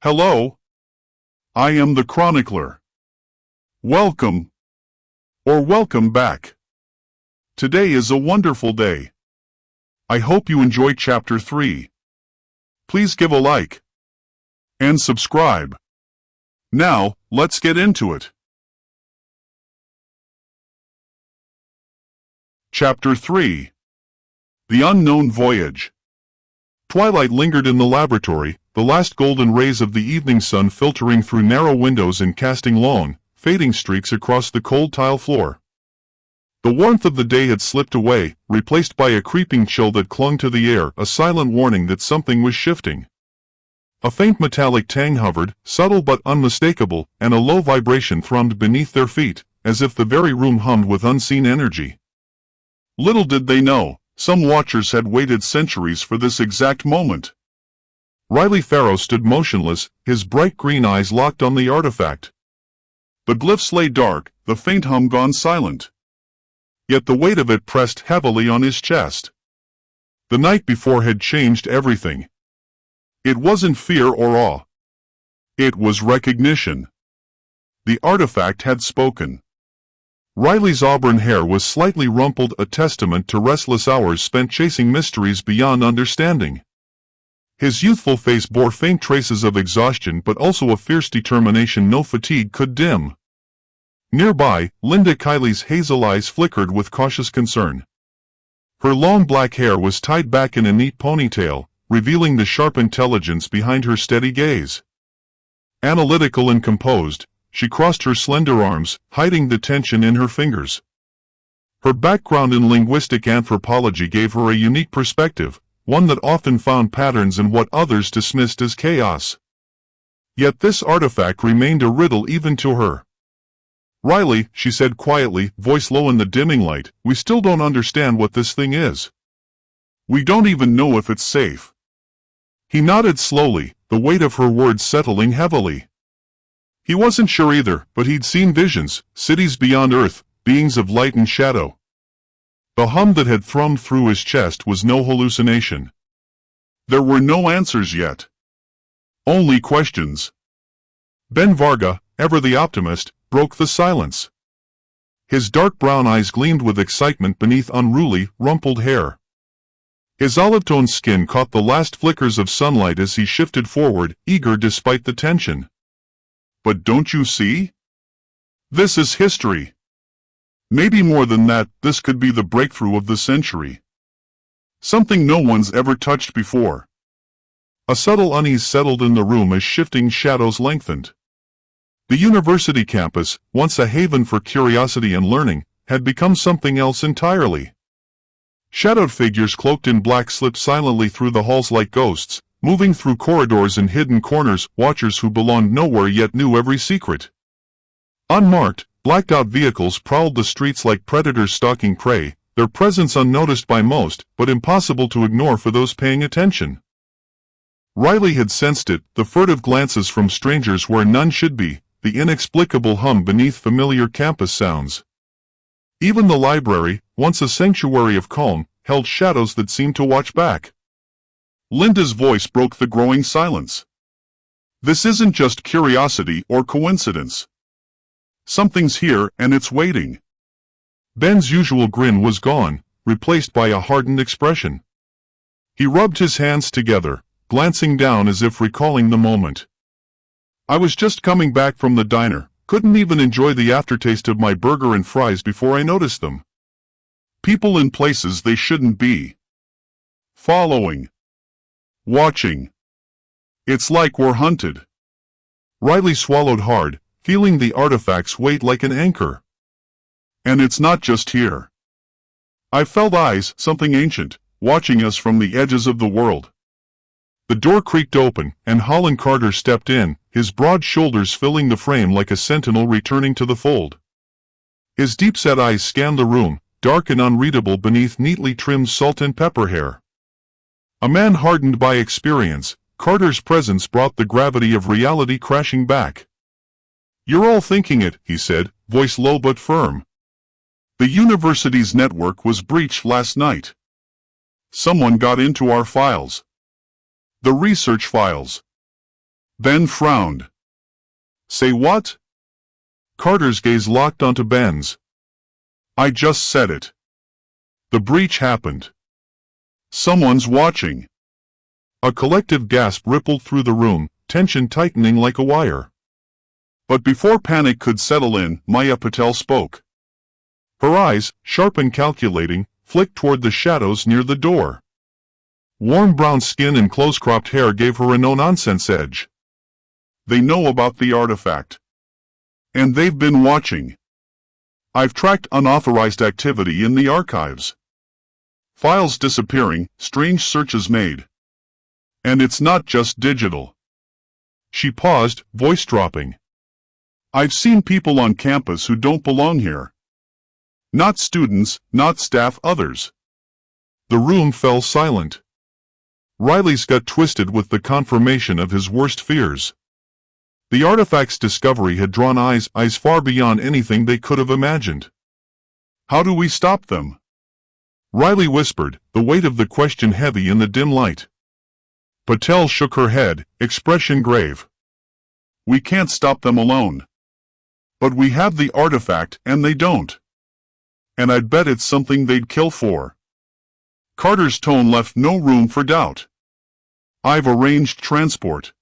Hello, I am the chronicler. Welcome, or welcome back. Today is a wonderful day. I hope you enjoy Chapter 3. Please give a like and subscribe. Now, let's get into it. Chapter 3. The Unknown Voyage. Twilight lingered in the laboratory, the last golden rays of the evening sun filtering through narrow windows and casting long, fading streaks across the cold tile floor. The warmth of the day had slipped away, replaced by a creeping chill that clung to the air, a silent warning that something was shifting. A faint metallic tang hovered, subtle but unmistakable, and a low vibration thrummed beneath their feet, as if the very room hummed with unseen energy. Little did they know, some watchers had waited centuries for this exact moment. Riley Farrow stood motionless, his bright green eyes locked on the artifact. The glyphs lay dark, the faint hum gone silent. Yet the weight of it pressed heavily on his chest. The night before had changed everything. It wasn't fear or awe. It was recognition. The artifact had spoken. Riley's auburn hair was slightly rumpled, a testament to restless hours spent chasing mysteries beyond understanding. His youthful face bore faint traces of exhaustion but also a fierce determination no fatigue could dim. Nearby, Linda Kiley's hazel eyes flickered with cautious concern. Her long black hair was tied back in a neat ponytail, revealing the sharp intelligence behind her steady gaze. Analytical and composed, she crossed her slender arms, hiding the tension in her fingers. Her background in linguistic anthropology gave her a unique perspective, one that often found patterns in what others dismissed as chaos. Yet this artifact remained a riddle even to her. "Riley," she said quietly, voice low in the dimming light, "we still don't understand what this thing is. We don't even know if it's safe." He nodded slowly, the weight of her words settling heavily. He wasn't sure either, but he'd seen visions, cities beyond Earth, beings of light and shadow. The hum that had thrummed through his chest was no hallucination. There were no answers yet. Only questions. Ben Varga, ever the optimist, broke the silence. His dark brown eyes gleamed with excitement beneath unruly, rumpled hair. His olive-toned skin caught the last flickers of sunlight as he shifted forward, eager despite the tension. "But don't you see? This is history. Maybe more than that, this could be the breakthrough of the century. Something no one's ever touched before." A subtle unease settled in the room as shifting shadows lengthened. The university campus, once a haven for curiosity and learning, had become something else entirely. Shadowed figures cloaked in black slipped silently through the halls like ghosts, moving through corridors and hidden corners, watchers who belonged nowhere yet knew every secret. Unmarked, blacked-out vehicles prowled the streets like predators stalking prey, their presence unnoticed by most, but impossible to ignore for those paying attention. Riley had sensed it, the furtive glances from strangers where none should be, the inexplicable hum beneath familiar campus sounds. Even the library, once a sanctuary of calm, held shadows that seemed to watch back. Linda's voice broke the growing silence. "This isn't just curiosity or coincidence. Something's here and it's waiting." Ben's usual grin was gone, replaced by a hardened expression. He rubbed his hands together, glancing down as if recalling the moment. "I was just coming back from the diner, couldn't even enjoy the aftertaste of my burger and fries before I noticed them. People in places they shouldn't be. Following. Watching. It's like we're hunted." Riley swallowed hard, feeling the artifact's weight like an anchor. "And it's not just here. I felt eyes, something ancient, watching us from the edges of the world." The door creaked open, and Holland Carter stepped in, his broad shoulders filling the frame like a sentinel returning to the fold. His deep-set eyes scanned the room, dark and unreadable beneath neatly trimmed salt and pepper hair. A man hardened by experience, Carter's presence brought the gravity of reality crashing back. "You're all thinking it," he said, voice low but firm. "The university's network was breached last night. Someone got into our files. The research files. Ben frowned. Say what? Carter's gaze locked onto Ben's. I just said it. The breach happened. Someone's watching. A collective gasp rippled through the room, tension tightening like a wire. But before panic could settle in, Patel spoke. Her eyes, sharp and calculating, flicked toward the shadows near the door. Warm brown skin and close-cropped hair gave her a no-nonsense edge. They know about the artifact. And they've been watching. I've tracked unauthorized activity in the archives. Files disappearing, strange searches made. And it's not just digital. She paused, voice dropping. I've seen people on campus who don't belong here. Not students, not staff, others. The room fell silent. Riley's gut twisted with the confirmation of his worst fears. The artifact's discovery had drawn eyes far beyond anything they could have imagined. How do we stop them? Riley whispered, the weight of the question heavy in the dim light. Patel shook her head, expression grave. We can't stop them alone. But we have the artifact, and they don't. And I'd bet it's something they'd kill for. Carter's tone left no room for doubt. I've arranged transport.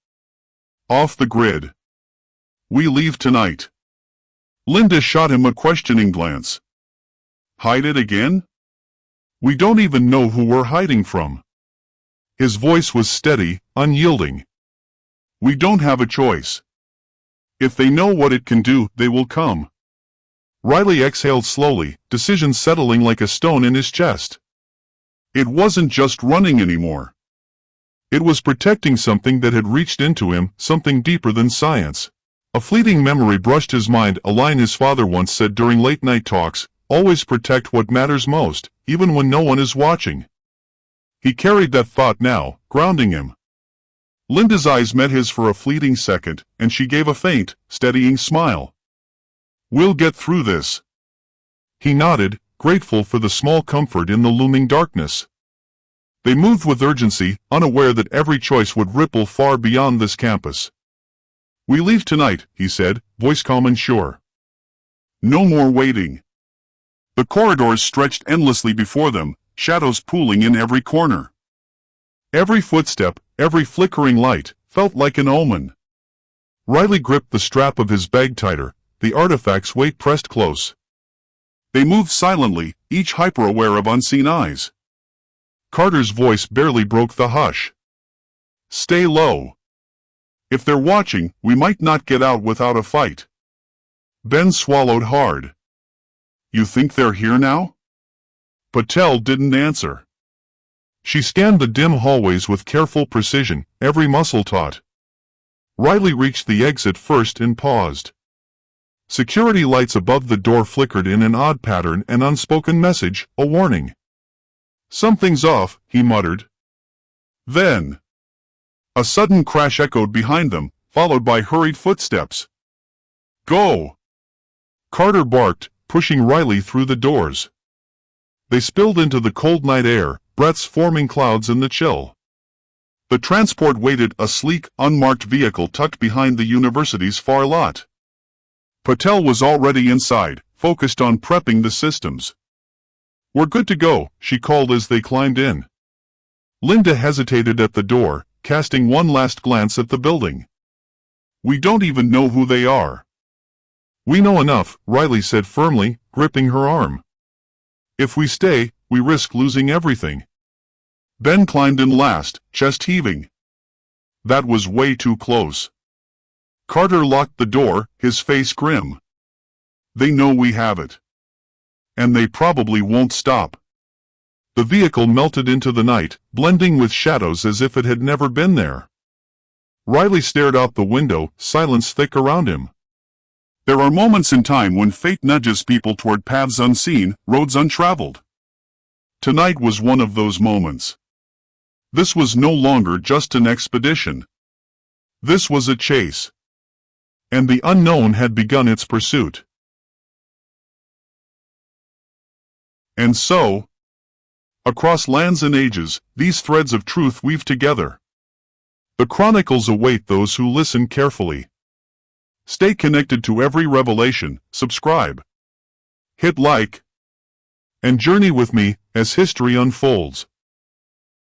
Off the grid. We leave tonight. Linda shot him a questioning glance. Hide it again? We don't even know who we're hiding from. His voice was steady, unyielding. We don't have a choice. If they know what it can do, they will come. Riley exhaled slowly, decision settling like a stone in his chest. It wasn't just running anymore. It was protecting something that had reached into him, something deeper than science. A fleeting memory brushed his mind, a line his father once said during late-night talks, always protect what matters most, even when no one is watching. He carried that thought now, grounding him. Linda's eyes met his for a fleeting second, and she gave a faint, steadying smile. We'll get through this. He nodded, grateful for the small comfort in the looming darkness. They moved with urgency, unaware that every choice would ripple far beyond this campus. We leave tonight, he said, voice calm and sure. No more waiting. The corridors stretched endlessly before them, shadows pooling in every corner. Every footstep, every flickering light, felt like an omen. Riley gripped the strap of his bag tighter, the artifact's weight pressed close. They moved silently, each hyper-aware of unseen eyes. Carter's voice barely broke the hush. Stay low. If they're watching, we might not get out without a fight. Ben swallowed hard. You think they're here now? Patel didn't answer. She scanned the dim hallways with careful precision, every muscle taut. Riley reached the exit first and paused. Security lights above the door flickered in an odd pattern, an unspoken message, a warning. Something's off, he muttered. Then, a sudden crash echoed behind them, followed by hurried footsteps. Go! Carter barked, pushing Riley through the doors. They spilled into the cold night air, breaths forming clouds in the chill. The transport waited, a sleek, unmarked vehicle tucked behind the university's far lot. Patel was already inside, focused on prepping the systems. We're good to go, she called as they climbed in. Linda hesitated at the door, casting one last glance at the building. We don't even know who they are. We know enough, Riley said firmly, gripping her arm. If we stay, we risk losing everything. Ben climbed in last, chest heaving. That was way too close. Carter locked the door, his face grim. They know we have it. And they probably won't stop. The vehicle melted into the night, blending with shadows as if it had never been there. Riley stared out the window, silence thick around him. There are moments in time when fate nudges people toward paths unseen, roads untraveled. Tonight was one of those moments. This was no longer just an expedition. This was a chase. And the unknown had begun its pursuit. And so, across lands and ages, these threads of truth weave together. The chronicles await those who listen carefully. Stay connected to every revelation, subscribe, hit like, and journey with me as history unfolds.